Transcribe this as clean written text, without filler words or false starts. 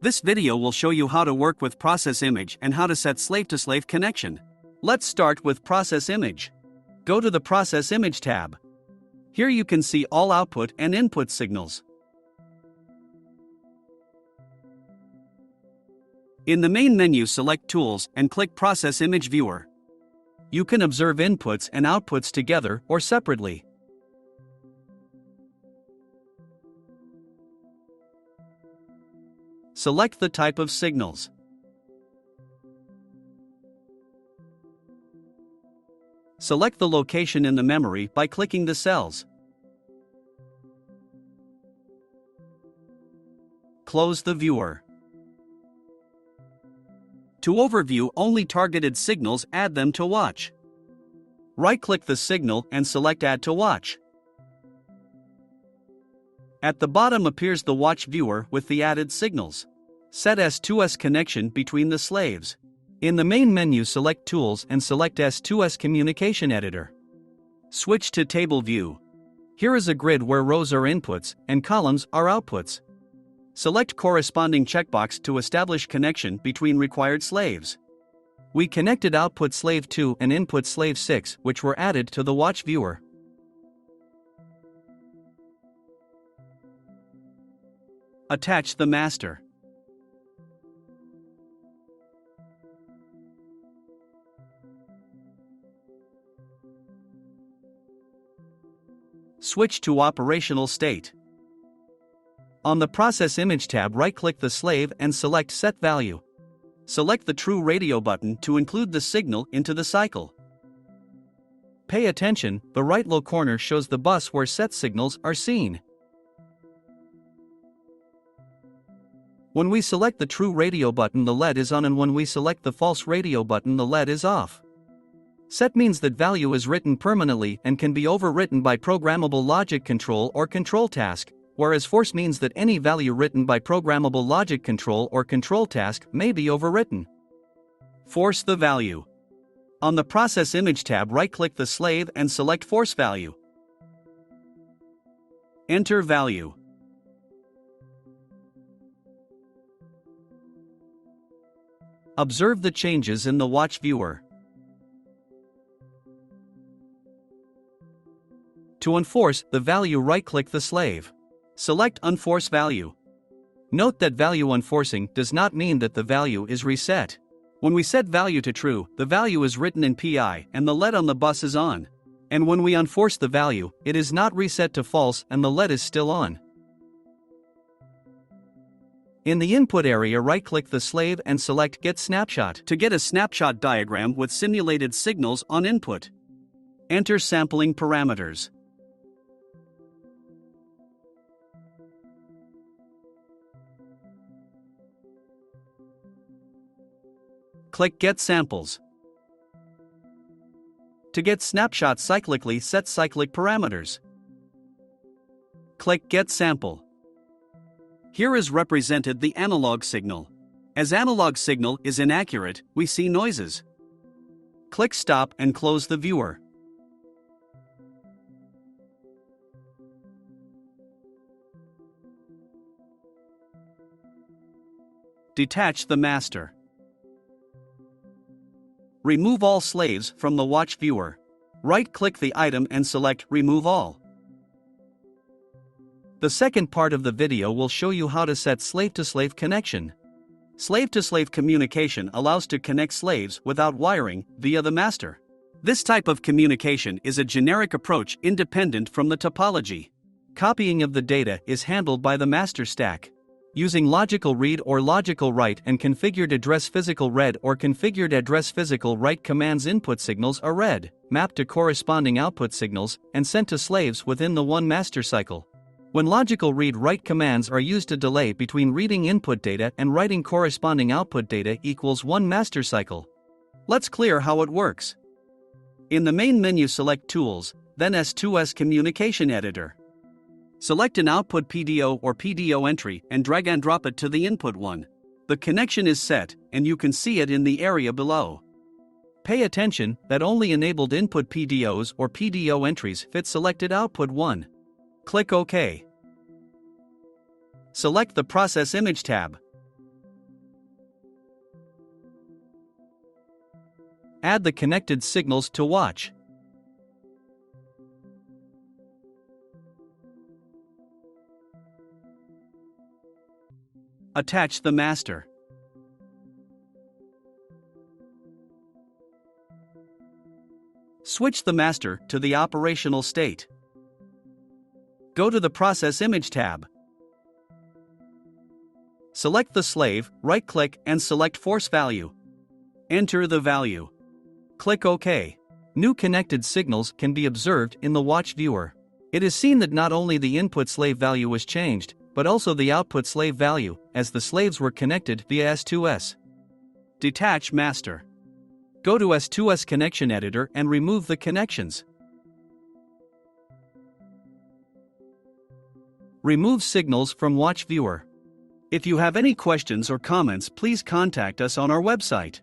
This video will show you how to work with process image and how to set slave-to-slave connection. Let's start with process image. Go to the process image tab. Here you can see all output and input signals. In the main menu, select Tools and click Process Image Viewer. You can observe inputs and outputs together or separately. Select the type of signals. Select the location in the memory by clicking the cells. Close the viewer. To overview only targeted signals, add them to watch. Right-click the signal and select Add to Watch. At the bottom appears the watch viewer with the added signals. Set S2S connection between the slaves. In the main menu, select Tools and select S2S Communication Editor. Switch to Table View. Here is a grid where rows are inputs and columns are outputs. Select corresponding checkbox to establish connection between required slaves. We connected output slave 2 and input slave 6, which were added to the watch viewer. Attach the master. Switch to operational state. On the Process Image tab, right-click the slave and select Set Value. Select the True Radio button to include the signal into the cycle. Pay attention, the right low corner shows the bus where set signals are seen. When we select the True Radio button, the LED is on, and when we select the False Radio button, the LED is off. Set means that value is written permanently and can be overwritten by programmable logic control or control task, whereas force means that any value written by programmable logic control or control task may be overwritten. Force the value. On the Process Image tab, right-click the slave and select Force Value. Enter value. Observe the changes in the watch viewer. To unforce the value, right-click the slave. Select Unforce Value. Note that value unforcing does not mean that the value is reset. When we set value to true, the value is written in PI and the LED on the bus is on. And when we unforce the value, it is not reset to false and the LED is still on. In the input area, right-click the slave and select Get Snapshot to get a snapshot diagram with simulated signals on input. Enter sampling parameters. Click Get Samples. To get snapshots cyclically, set cyclic parameters. Click Get Sample. Here is represented the analog signal. As analog signal is inaccurate, we see noises. Click Stop and close the viewer. Detach the master. Remove all slaves from the watch viewer. Right-click the item and select Remove All. The second part of the video will show you how to set slave-to-slave connection. Slave-to-slave communication allows to connect slaves without wiring via the master. This type of communication is a generic approach independent from the topology. Copying of the data is handled by the master stack. Using logical read or logical write and configured address physical read or configured address physical write commands, input signals are read, mapped to corresponding output signals, and sent to slaves within the one master cycle. When logical read-write commands are used, a delay between reading input data and writing corresponding output data equals one master cycle. Let's clear how it works. In the main menu, select Tools, then S2S Communication Editor. Select an output PDO or PDO entry and drag and drop it to the input one. The connection is set, and you can see it in the area below. Pay attention that only enabled input PDOs or PDO entries fit selected output one. Click OK. Select the Process Image tab. Add the connected signals to watch. Attach the master. Switch the master to the operational state. Go to the Process Image tab. Select the slave, right-click and select Force Value. Enter the value. Click OK. New connected signals can be observed in the watch viewer. It is seen that not only the input slave value was changed, but also the output slave value, as the slaves were connected via S2S. Detach master. Go to S2S Connection Editor and remove the connections. Remove signals from watch viewer. If you have any questions or comments, please contact us on our website.